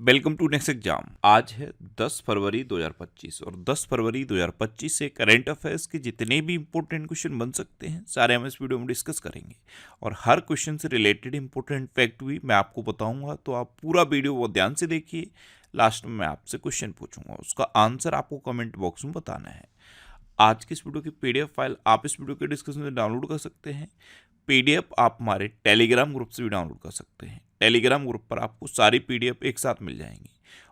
Welcome to next exam. आज है 10 फरवरी 2025 और 10 फरवरी 2025 से करंट अफेयर्स के जितने भी इंपॉर्टेंट क्वेश्चन बन सकते हैं सारे हम इस वीडियो में डिस्कस करेंगे और हर क्वेश्चन से रिलेटेड इंपॉर्टेंट फैक्ट भी मैं आपको बताऊंगा, तो आप पूरा वीडियो बहुत ध्यान से देखिए। लास्ट में मैं आपसे क्वेश्चन पूछूंगा, उसका आंसर आपको कमेंट बॉक्स में बताना है। आज की इस वीडियो की पीडीएफ फाइल आप इस वीडियो के डिस्क्रिप्शन में डाउनलोड कर सकते हैं। पीडीएफ आप हमारे टेलीग्राम ग्रुप से भी डाउनलोड कर सकते हैं। टेलीग्राम ग्रुप पर आपको सारी पीडीएफ एक साथ मिल जाएंगी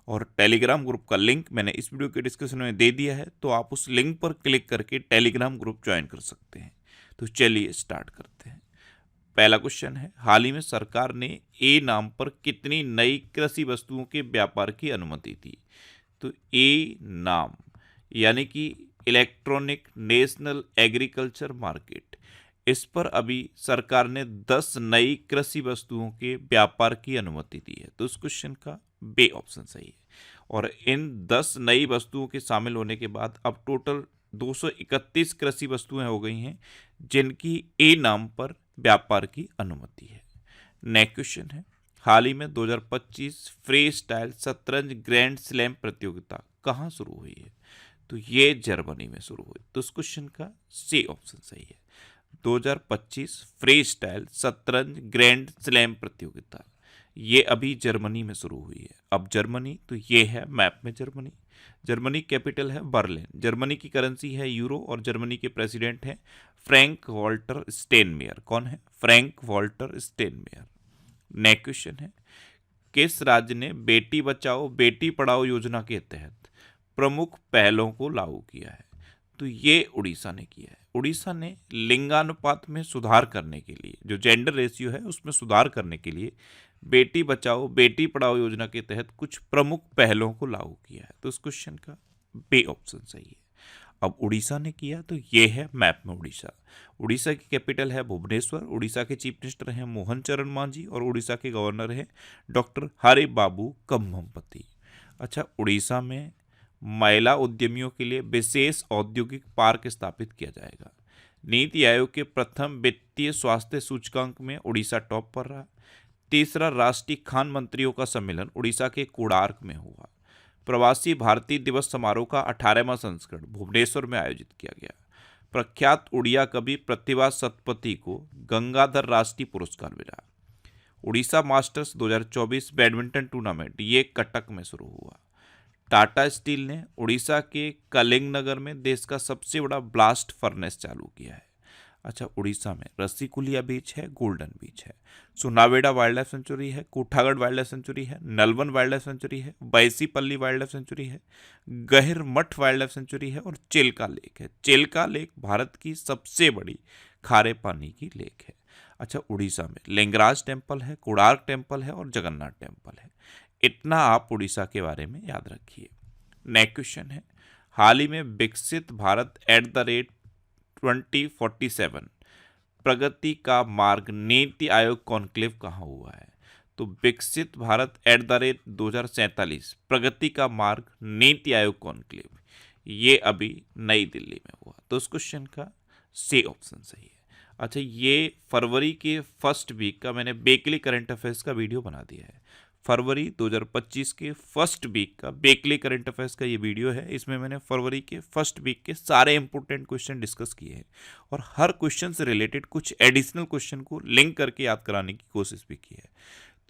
और टेलीग्राम ग्रुप का लिंक मैंने इस वीडियो के डिस्क्रिप्शन में दे दिया है, तो आप उस लिंक पर क्लिक करके टेलीग्राम ग्रुप ज्वाइन कर सकते हैं। तो चलिए स्टार्ट करते हैं। पहला क्वेश्चन है, हाल ही में सरकार ने ए नाम पर कितनी नई कृषि वस्तुओं के व्यापार की अनुमति दी? तो ए नाम यानी कि इलेक्ट्रॉनिक नेशनल एग्रीकल्चर मार्केट, इस पर अभी सरकार ने 10 नई कृषि वस्तुओं के व्यापार की अनुमति दी है। तो इस क्वेश्चन का बे ऑप्शन सही है। और इन 10 नई वस्तुओं के शामिल होने के बाद अब टोटल 231 कृषि वस्तुएं हो गई हैं जिनकी ए नाम पर व्यापार की अनुमति है। नेक्स्ट क्वेश्चन है, हाल ही में 2025 फ्री स्टाइल शतरंज ग्रैंड स्लैम प्रतियोगिता कहाँ शुरू हुई है? तो ये जर्मनी में शुरू हुई। तो इस क्वेश्चन का सी ऑप्शन सही है। 2025 फ्री स्टाइल शतरंज ग्रैंड स्लैम प्रतियोगिता ये अभी जर्मनी में शुरू हुई है। अब जर्मनी, तो ये है मैप में जर्मनी। जर्मनी कैपिटल है बर्लिन। जर्मनी की करेंसी है यूरो और जर्मनी के प्रेसिडेंट हैं फ्रैंक वॉल्टर स्टेनमेयर। कौन है? Frank Walter Steinmeier. Next question है, किस राज्य ने बेटी बचाओ बेटी पढ़ाओ योजना के तहत प्रमुख पहलों को लागू किया है? तो ये उड़ीसा ने किया है। उड़ीसा ने लिंगानुपात में सुधार करने के लिए, जो जेंडर रेशियो है उसमें सुधार करने के लिए बेटी बचाओ बेटी पढ़ाओ योजना के तहत कुछ प्रमुख पहलों को लागू किया है। तो इस क्वेश्चन का बे ऑप्शन सही है। अब उड़ीसा ने किया, तो ये है मैप में उड़ीसा। उड़ीसा की कैपिटल है भुवनेश्वर। उड़ीसा के चीफ मिनिस्टर हैं मोहन चरण मांझी और उड़ीसा के गवर्नर हैं डॉक्टर हरि बाबू कम्भमपति। अच्छा, उड़ीसा में महिला उद्यमियों के लिए विशेष औद्योगिक पार्क स्थापित किया जाएगा। नीति आयोग के प्रथम वित्तीय स्वास्थ्य सूचकांक में उड़ीसा टॉप पर रहा। तीसरा राष्ट्रीय खान मंत्रियों का सम्मेलन उड़ीसा के कोणार्क में हुआ। प्रवासी भारतीय दिवस समारोह का 18वां संस्करण भुवनेश्वर में आयोजित किया गया। प्रख्यात उड़िया कवि प्रतिभा सतपथी को गंगाधर राष्ट्रीय पुरस्कार मिला। उड़ीसा मास्टर्स 2024 बैडमिंटन टूर्नामेंट ये कटक में शुरू हुआ। टाटा स्टील ने उड़ीसा के कलिंगनगर में देश का सबसे बड़ा ब्लास्ट फर्नेस चालू किया है। अच्छा, उड़ीसा में रसीकुलिया बीच है, गोल्डन बीच है, सुनावेडा वाइल्ड लाइफ सेंचुरी है, कोठागढ़ वाइल्ड लाइफ सेंचुरी है, नलवन वाइल्ड लाइफ सेंचुरी है, बैसीपल्ली वाइल्ड लाइफ सेंचुरी है, गहिरमठ वाइल्ड लाइफ सेंचुरी है और चिल्का लेक है। चिल्का लेक भारत की सबसे बड़ी खारे पानी की लेक है। अच्छा, उड़ीसा में लिंगराज टेम्पल है, कोणार्क टेम्पल है और जगन्नाथ टेम्पल है। इतना आप उड़ीसा के बारे में याद रखिए। नेक्स्ट क्वेश्चन है, हाल ही में विकसित भारत @2047 प्रगति का मार्ग नीति आयोग कॉन्क्लेव कहाँ हुआ है? तो विकसित भारत @2047 प्रगति का मार्ग नीति आयोग कॉन्क्लेव ये अभी नई दिल्ली में हुआ। तो उस क्वेश्चन का सी ऑप्शन सही है। अच्छा, ये फरवरी के फर्स्ट वीक का मैंने बेकली करंट अफेयर्स का वीडियो बना दिया है। फरवरी 2025 के फर्स्ट वीक का बेकली करंट अफेयर्स का ये वीडियो है। इसमें मैंने फरवरी के फर्स्ट वीक के सारे इंपॉर्टेंट क्वेश्चन डिस्कस किए हैं और हर क्वेश्चन से रिलेटेड कुछ एडिशनल क्वेश्चन को लिंक करके याद कराने की कोशिश भी की है।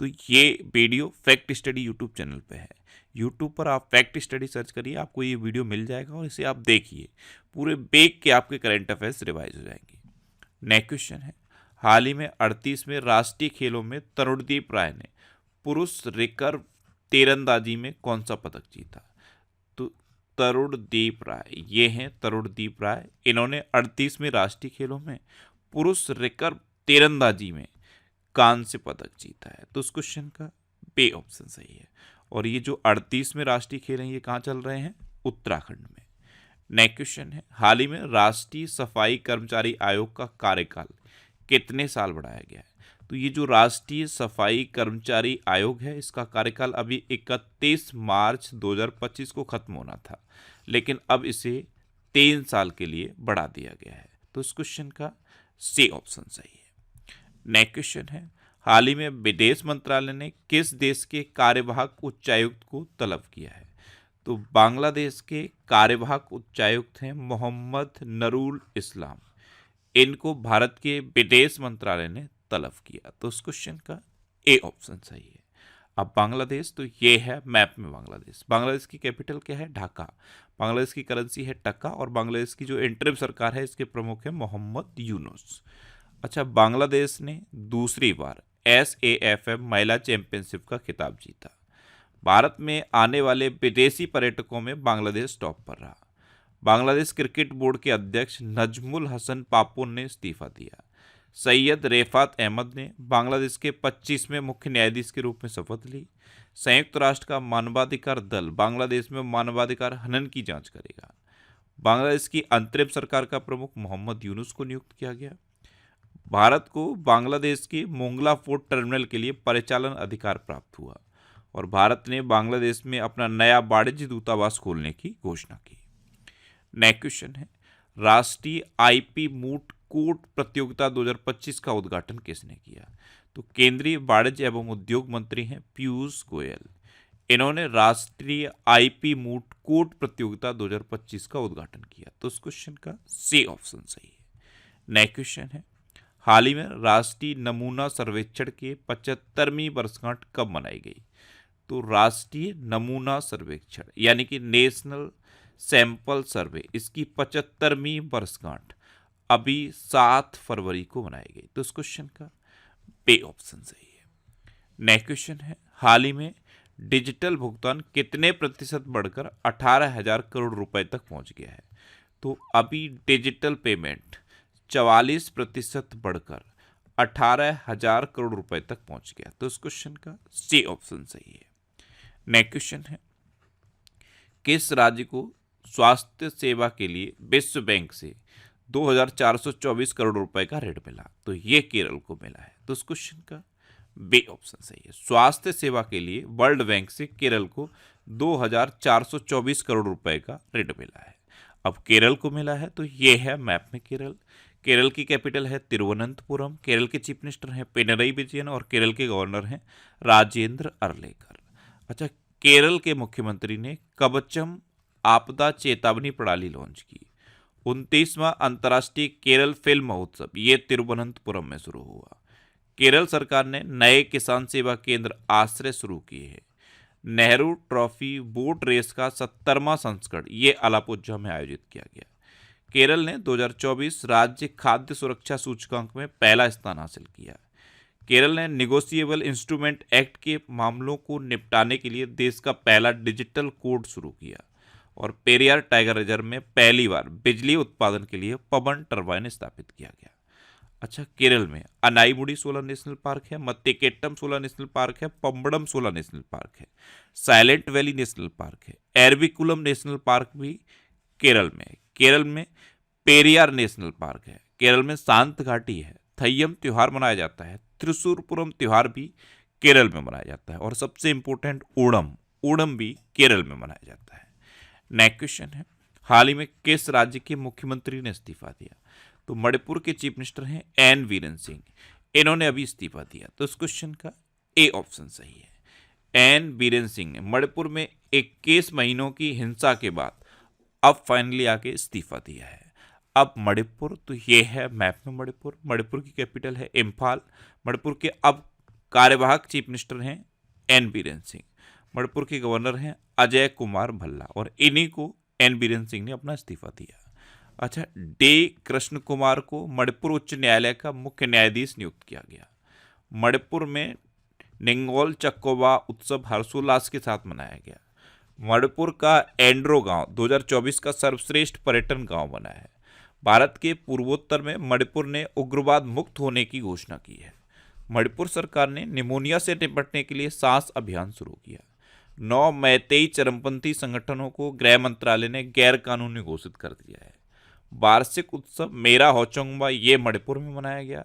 तो ये video fact study YouTube channel पे है। यूट्यूब पर आप फैक्ट स्टडी सर्च करिए, आपको ये वीडियो मिल जाएगा और इसे आप देखिए। पूरे वीक के आपके करंट अफेयर्स रिवाइज हो जाएंगे। नेक्स्ट क्वेश्चन है, हाल ही में 38वें राष्ट्रीय खेलों में तरुणदीप राय ने पुरुष रिकर्व तीरंदाजी में कौन सा पदक जीता? तो तरुणदीप राय, ये हैं तरुणदीप राय। इन्होंने 38वें राष्ट्रीय खेलों में पुरुष रिकर्व तीरंदाजी में कांस्य पदक जीता है। तो उस क्वेश्चन का बे ऑप्शन सही है। और ये जो 38वें राष्ट्रीय खेल हैं ये कहाँ चल रहे हैं? उत्तराखंड में। नेक्स्ट क्वेश्चन है, हाल ही में राष्ट्रीय सफाई कर्मचारी आयोग का कार्यकाल कितने साल बढ़ाया गया है? तो ये जो राष्ट्रीय सफाई कर्मचारी आयोग है इसका कार्यकाल अभी 31 मार्च 2025 को खत्म होना था, लेकिन अब इसे 3 साल के लिए बढ़ा दिया गया है। तो इस क्वेश्चन का सी ऑप्शन सही है। नेक्स्ट क्वेश्चन है, हाल ही में विदेश मंत्रालय ने किस देश के कार्यवाहक उच्चायुक्त को तलब किया है? तो बांग्लादेश के कार्यवाहक उच्चायुक्त हैं मोहम्मद नरूल इस्लाम। इनको भारत के विदेश मंत्रालय ने तलब किया। तो इस क्वेश्चन का ए ऑप्शन सही है। अब बांग्लादेश, तो ये है मैप में बांग्लादेश। बांग्लादेश की कैपिटल क्या है? ढाका। बांग्लादेश की करेंसी है टका और बांग्लादेश की जो इंटरिम सरकार है इसके प्रमुख है मोहम्मद यूनुस। अच्छा, बांग्लादेश ने दूसरी बार SAFM महिला चैंपियनशिप का खिताब जीता। भारत में आने वाले विदेशी पर्यटकों में बांग्लादेश टॉप पर रहा। बांग्लादेश क्रिकेट बोर्ड के अध्यक्ष नजमुल हसन पापोन ने इस्तीफा दिया। सैयद रेफात अहमद ने बांग्लादेश के 25वें मुख्य न्यायाधीश के रूप में शपथ ली। संयुक्त राष्ट्र का मानवाधिकार दल बांग्लादेश में मानवाधिकार हनन की जांच करेगा। बांग्लादेश की अंतरिम सरकार का प्रमुख मोहम्मद यूनुस को नियुक्त किया गया। भारत को बांग्लादेश के मोंगला फोर्ट टर्मिनल के लिए परिचालन अधिकार प्राप्त हुआ और भारत ने बांग्लादेश में अपना नया वाणिज्य दूतावास खोलने की घोषणा की। नेक्स्ट क्वेश्चन है, राष्ट्रीय IP मूट कोर्ट प्रतियोगिता 2025 का उद्घाटन किसने किया? तो केंद्रीय वाणिज्य एवं उद्योग मंत्री हैं पीयूष गोयल। इन्होंने राष्ट्रीय IP मूट कोर्ट प्रतियोगिता 2025 का उद्घाटन किया। तो इस क्वेश्चन का सी ऑप्शन सही है। नेक्स्ट क्वेश्चन है, हाल ही में राष्ट्रीय नमूना सर्वेक्षण के 75वीं वर्षगांठ कब मनाई गई? तो राष्ट्रीय नमूना सर्वेक्षण यानी कि नेशनल सैंपल सर्वे, इसकी 75वीं वर्षगांठ अभी 7 फरवरी को मनाई गई। तो इस क्वेश्चन का बी ऑप्शन सही है। नेक्स्ट क्वेश्चन है, हाल ही में डिजिटल भुगतान कितने प्रतिशत बढ़कर 18,000 करोड़ रुपए तक पहुंच गया है? तो अभी डिजिटल पेमेंट 44% बढ़कर 18,000 करोड़ रुपए तक पहुंच गया। तो इस क्वेश्चन का सी ऑप्शन सही है। नेक्स्ट क्वेश्चन है, किस राज्य को स्वास्थ्य सेवा के लिए विश्व बैंक से 2,424 करोड़ रुपए का ऋण मिला? तो ये केरल को मिला है। तो इस क्वेश्चन का बी ऑप्शन सही है। स्वास्थ्य सेवा के लिए वर्ल्ड बैंक से केरल को 2,424 करोड़ रुपए का ऋण मिला है। अब केरल को मिला है तो ये है मैप में केरल। केरल की कैपिटल है तिरुवनंतपुरम। केरल के चीफ मिनिस्टर हैं पिनरई विजयन और केरल के गवर्नर हैं राजेंद्र अरलेकर। अच्छा, केरल के मुख्यमंत्री ने कवचम आपदा चेतावनी प्रणाली लॉन्च की। 29वां अंतर्राष्ट्रीय केरल फिल्म महोत्सव ये तिरुवनंतपुरम में शुरू हुआ। केरल सरकार ने नए किसान सेवा केंद्र आश्रय शुरू किए हैं। नेहरू ट्रॉफी बोट रेस का 70वां संस्करण ये अलापुझा में आयोजित किया गया। केरल ने 2024 राज्य खाद्य सुरक्षा सूचकांक में पहला स्थान हासिल किया। केरल ने निगोशिएबल इंस्ट्रूमेंट एक्ट के मामलों को निपटाने के लिए देश का पहला डिजिटल कोड शुरू किया और पेरियार टाइगर रिजर्व में पहली बार बिजली उत्पादन के लिए पवन टरबाइन स्थापित किया गया। अच्छा, केरल में अनाईमुडी 16 नेशनल पार्क है, मत्तेकेट्टम 16 नेशनल पार्क है, पम्बड़म 16 नेशनल पार्क है, साइलेंट वैली नेशनल पार्क है, एरविकुलम नेशनल पार्क भी केरल में है। केरल में पेरियार नेशनल पार्क है। केरल में शांत घाटी है। थय्यम त्योहार मनाया जाता है। त्रिशूरपुरम त्योहार भी केरल में मनाया जाता है और सबसे इंपॉर्टेंट ओणम भी केरल में मनाया जाता है। नेक्स्ट क्वेश्चन है, हाल ही में किस राज्य के मुख्यमंत्री ने इस्तीफा दिया? तो मणिपुर के चीफ मिनिस्टर हैं एन बीरेन सिंह। इन्होंने अभी इस्तीफा दिया। तो इस क्वेश्चन का ए ऑप्शन सही है। एन बीरेन सिंह ने मणिपुर में 21 महीनों की हिंसा के बाद अब फाइनली आके इस्तीफा दिया है। अब मणिपुर, तो ये है मैप में मणिपुर। मणिपुर की कैपिटल है इम्फाल। मणिपुर के अब कार्यवाहक चीफ मिनिस्टर हैं एन बीरेन सिंह। मणिपुर के गवर्नर हैं अजय कुमार भल्ला और इन्हीं को एन बीरेन सिंह ने अपना इस्तीफा दिया। अच्छा, डी कृष्ण कुमार को मणिपुर उच्च न्यायालय का मुख्य न्यायाधीश नियुक्त किया गया। मणिपुर में निंगोल चक्कोबा उत्सव हर्षोल्लास के साथ मनाया गया। मणिपुर का एंड्रो गांव 2024 का सर्वश्रेष्ठ पर्यटन गांव बना है। भारत के पूर्वोत्तर में मणिपुर ने उग्रवाद मुक्त होने की घोषणा की है। मणिपुर सरकार ने निमोनिया से निपटने के लिए सांस अभियान शुरू किया। 9 मैतेई चरमपंथी संगठनों को गृह मंत्रालय ने गैर कानूनी घोषित कर दिया है। वार्षिक उत्सव मेरा होचोंगबा ये मणिपुर में मनाया गया।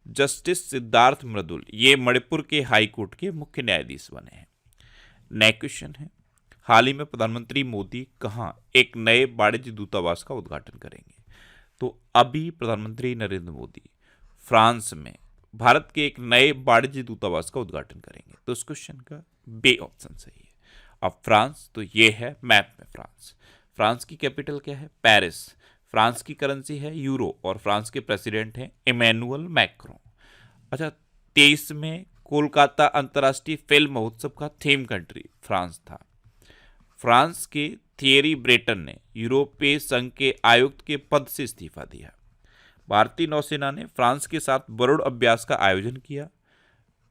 जस्टिस सिद्धार्थ मृदुल ये मणिपुर के हाई कोर्ट के मुख्य न्यायाधीश बने हैं। नेक्स्ट क्वेश्चन है, हाल ही में प्रधानमंत्री मोदी कहाँ एक नए वाणिज्य दूतावास का उद्घाटन करेंगे? तो अभी प्रधानमंत्री नरेंद्र मोदी फ्रांस में भारत के एक नए वाणिज्य दूतावास का उद्घाटन करेंगे? तो इस क्वेश्चन का बी ऑप्शन सही है। अब फ्रांस, तो ये है मैप में फ्रांस। फ्रांस की कैपिटल क्या है? पेरिस। फ्रांस की करेंसी है यूरो और फ्रांस के प्रेसिडेंट हैं इमैनुअल मैक्रों। अच्छा, 23 में कोलकाता अंतर्राष्ट्रीय फिल्म महोत्सव का थीम कंट्री फ्रांस था। फ्रांस के थियरी ब्रेटन ने यूरोपीय संघ के आयुक्त के पद से इस्तीफा दिया। भारतीय नौसेना ने फ्रांस के साथ वरुण अभ्यास का आयोजन किया।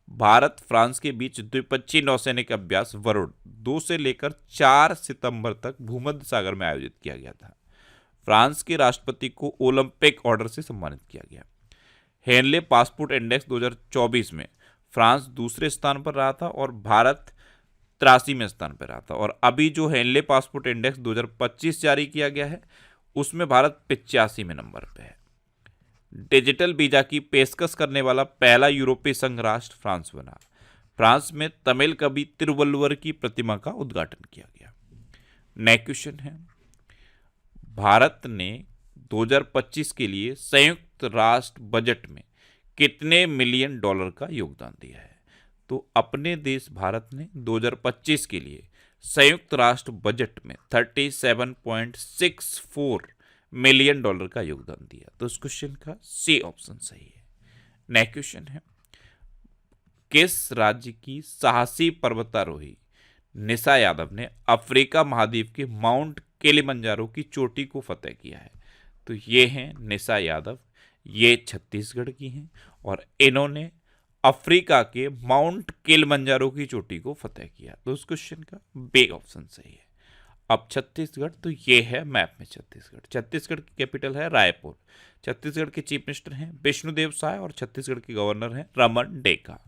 भारत फ्रांस के बीच द्विपक्षीय नौसैनिक अभ्यास वरुण 2 से लेकर 4 सितंबर तक भूमध्य सागर में आयोजित किया गया था। फ्रांस के राष्ट्रपति को ओलंपिक ऑर्डर से सम्मानित किया गया। हेनले पासपोर्ट इंडेक्स 2024 में फ्रांस दूसरे स्थान पर रहा था और भारत 83वें स्थान पर रहा था। और अभी जो हेनले पासपोर्ट इंडेक्स 2025 जारी किया गया है उसमें भारत 85वें नंबर पे है। डिजिटल वीजा की पेशकश करने वाला पहला यूरोपीय संघ राष्ट्र फ्रांस बना। फ्रांस में तमिल कवि तिरुवल्लुवर की प्रतिमा का उद्घाटन किया गया। नेक्स्ट क्वेश्चन है, भारत ने 2025 के लिए संयुक्त राष्ट्र बजट में कितने मिलियन डॉलर का योगदान दिया है? तो अपने देश भारत ने 2025 के लिए संयुक्त राष्ट्र बजट में 37.64 मिलियन डॉलर का योगदान दिया। तो इस क्वेश्चन का सी ऑप्शन सही है। नेक्स्ट क्वेश्चन है, किस राज्य की साहसी पर्वतारोही निशा यादव ने अफ्रीका महाद्वीप के माउंट किलिमंजारो की चोटी को फतेह किया है? तो ये हैं निशा यादव, ये छत्तीसगढ़ की हैं और इन्होंने अफ्रीका के माउंट किलिमंजारो की चोटी को फतेह किया। तो उस क्वेश्चन का बी ऑप्शन सही है। अब छत्तीसगढ़, तो ये है मैप में छत्तीसगढ़। छत्तीसगढ़ की कैपिटल है रायपुर। छत्तीसगढ़ के चीफ मिनिस्टर हैं विष्णुदेव साय और छत्तीसगढ़ के गवर्नर हैं रमन डेका।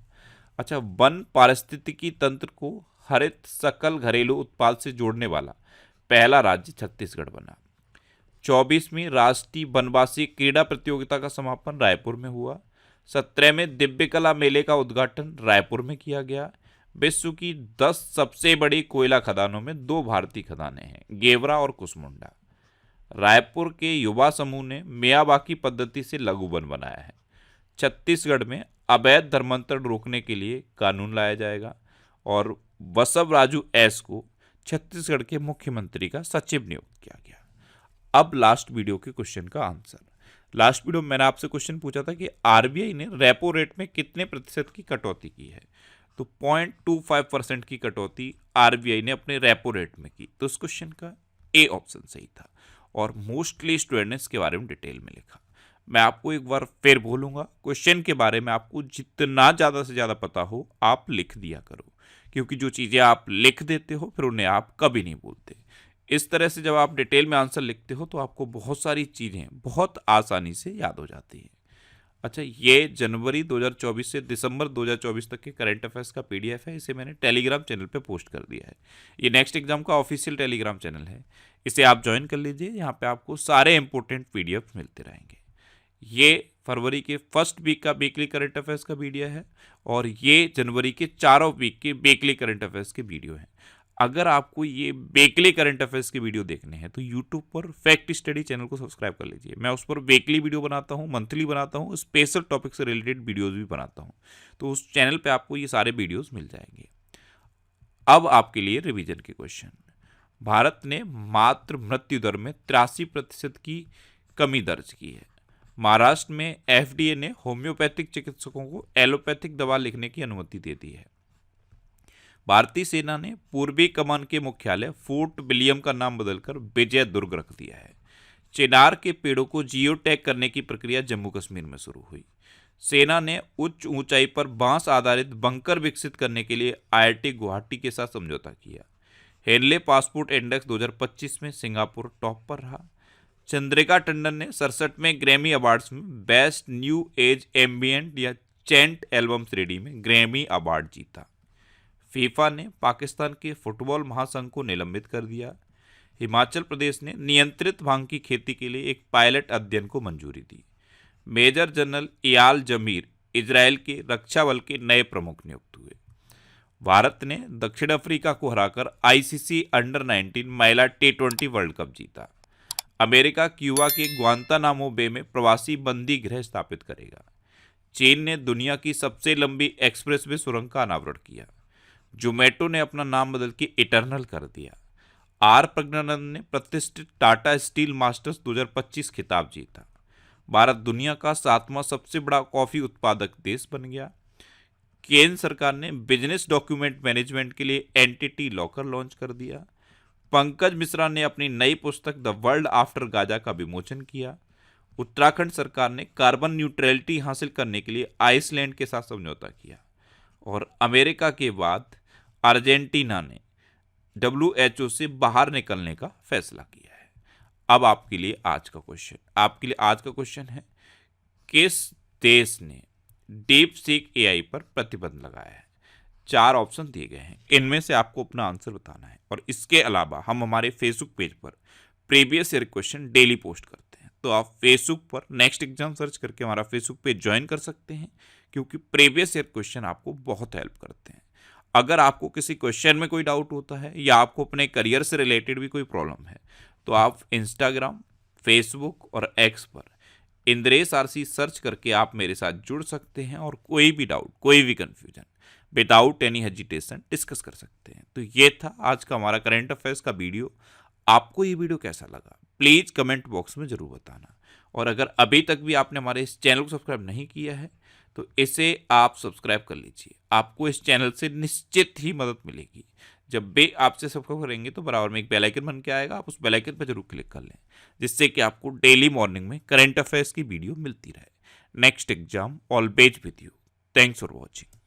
अच्छा, वन पारिस्थितिकी तंत्र को हरित सकल घरेलू उत्पाद से जोड़ने वाला पहला राज्य छत्तीसगढ़ बना। 24वीं राष्ट्रीय वनवासी क्रीड़ा प्रतियोगिता का समापन रायपुर में हुआ। 17वें दिव्य कला मेले का उद्घाटन रायपुर में किया गया। विश्व की 10 सबसे बड़ी कोयला खदानों में 2 भारतीय खदानें हैं, गेवरा और कुसमुंडा। रायपुर के युवा समूह ने मियावाकी पद्धति से लघु वन बनाया है। छत्तीसगढ़ में अवैध धर्मांतरण रोकने के लिए कानून लाया जाएगा और बसव राजू एस को छत्तीसगढ़ के मुख्यमंत्री का सचिव नियुक्त किया गया। अब लास्ट वीडियो के क्वेश्चन का आंसर। लास्ट वीडियो में मैंने आपसे क्वेश्चन पूछा था कि आरबीआई ने रेपो रेट में कितने प्रतिशत की कटौती की है? तो 0.25% की कटौती आरबीआई ने अपने रेपो रेट में की। तो इस क्वेश्चन का ए ऑप्शन सही था और मोस्टली स्टूडेंट ने इसके बारे में डिटेल में लिखा। मैं आपको एक बार फिर बोलूँगा, क्वेश्चन के बारे में आपको जितना ज़्यादा से ज़्यादा पता हो आप लिख दिया करो, क्योंकि जो चीज़ें आप लिख देते हो फिर उन्हें आप कभी नहीं भूलते। इस तरह से जब आप डिटेल में आंसर लिखते हो तो आपको बहुत सारी चीज़ें बहुत आसानी से याद हो जाती हैं। अच्छा, ये जनवरी 2024 से दिसंबर 2024 तक के करंट अफेयर्स का पीडीएफ है। इसे मैंने टेलीग्राम चैनल पे पोस्ट कर दिया है। ये नेक्स्ट एग्जाम का ऑफिशियल टेलीग्राम चैनल है, इसे आप ज्वाइन कर लीजिए। यहाँ पे आपको सारे इंपॉर्टेंट पीडीएफ मिलते रहेंगे। ये फरवरी के फर्स्ट वीक का वीकली करंट अफेयर्स का वीडियो है और ये जनवरी के चारों वीक के वीकली करंट अफेयर्स के वीडियो हैं। अगर आपको ये वीकली करंट अफेयर्स के वीडियो देखने हैं तो यूट्यूब पर फैक्ट स्टडी चैनल को सब्सक्राइब कर लीजिए। मैं उस पर वीकली वीडियो बनाता हूँ, मंथली बनाता हूँ, स्पेशल टॉपिक से रिलेटेड वीडियोस भी बनाता हूँ। तो उस चैनल पे आपको ये सारे वीडियोस मिल जाएंगे। अब आपके लिए रिवीजन के क्वेश्चन। भारत ने मातृ मृत्यु दर में 83% की कमी दर्ज की है। महाराष्ट्र में एफडीए ने होम्योपैथिक चिकित्सकों को एलोपैथिक दवा लिखने की अनुमति दे दी है। भारतीय सेना ने पूर्वी कमान के मुख्यालय फोर्ट विलियम का नाम बदलकर विजय दुर्ग रख दिया है। चिनार के पेड़ों को जियो टैग करने की प्रक्रिया जम्मू कश्मीर में शुरू हुई। सेना ने उच्च ऊंचाई पर बांस आधारित बंकर विकसित करने के लिए आईआईटी गुवाहाटी के साथ समझौता किया। हेनले पासपोर्ट इंडेक्स 2025 में सिंगापुर टॉप पर रहा। चंद्रिका टंडन ने 67वें ग्रैमी अवार्ड्स में बेस्ट न्यू एज एम्बिएंट या चेंट एल्बम श्रेणी में ग्रैमी अवार्ड जीता। फीफा ने पाकिस्तान के फुटबॉल महासंघ को निलंबित कर दिया। हिमाचल प्रदेश ने नियंत्रित भांग की खेती के लिए एक पायलट अध्ययन को मंजूरी दी। मेजर जनरल इयाल जमीर इजराइल के रक्षा बल के नए प्रमुख नियुक्त हुए। भारत ने दक्षिण अफ्रीका को हराकर आईसीसी अंडर 19 महिला T20 वर्ल्ड कप जीता। अमेरिका क्यूबा के ग्वांतानामो बे में प्रवासी बंदी गृह स्थापित करेगा। चीन ने दुनिया की सबसे लंबी एक्सप्रेसवे सुरंग का अनावरण किया। जोमेटो ने अपना नाम बदल के इटर्नल कर दिया। आर प्रज्ञानंद ने प्रतिष्ठित टाटा स्टील मास्टर्स 2025 खिताब जीता। भारत दुनिया का 7वां सबसे बड़ा कॉफी उत्पादक देश बन गया। केंद्र सरकार ने बिजनेस डॉक्यूमेंट मैनेजमेंट के लिए एंटिटी लॉकर लॉन्च कर दिया। पंकज मिश्रा ने अपनी नई पुस्तक द वर्ल्ड आफ्टर गाजा का विमोचन किया। उत्तराखंड सरकार ने कार्बन न्यूट्रलिटी हासिल करने के लिए आइसलैंड के साथ समझौता किया। और अमेरिका के बाद अर्जेंटीना ने WHO से बाहर निकलने का फैसला किया है। अब आपके लिए आज का क्वेश्चन है, किस देश ने डीप सीक AI पर प्रतिबंध लगाया है? 4 ऑप्शन दिए गए हैं, इनमें से आपको अपना आंसर बताना है। और इसके अलावा हम हमारे फेसबुक पेज पर previous year question daily post करते हैं, तो आप फेसबुक पर नेक्स्ट एग्जाम सर्च करके हमारा फेसबुक पेज ज्वाइन कर सकते हैं, क्योंकि प्रीवियस ईयर क्वेश्चन आपको बहुत हेल्प करते हैं। अगर आपको किसी क्वेश्चन में कोई डाउट होता है या आपको अपने करियर से रिलेटेड भी कोई प्रॉब्लम है, तो आप इंस्टाग्राम, फेसबुक और एक्स पर इंद्रेश आरसी सर्च करके आप मेरे साथ जुड़ सकते हैं और कोई भी डाउट, कोई भी confusion without any hesitation discuss कर सकते हैं। तो ये था आज का हमारा करंट अफेयर्स का वीडियो। आपको ये वीडियो कैसा लगा प्लीज कमेंट बॉक्स में जरूर बताना। और अगर अभी तक भी आपने हमारे इस चैनल को सब्सक्राइब नहीं किया है तो इसे आप सब्सक्राइब कर लीजिए। आपको इस चैनल से निश्चित ही मदद मिलेगी। जब भी आपसे सब्सक्राइब करेंगे तो बराबर में एक बेल आइकन बन के आएगा, आप उस बेल आइकन पर जरूर क्लिक कर लें, जिससे कि आपको डेली मॉर्निंग में करंट अफेयर्स की वीडियो मिलती रहे। Next exam always with you. Thanks for watching.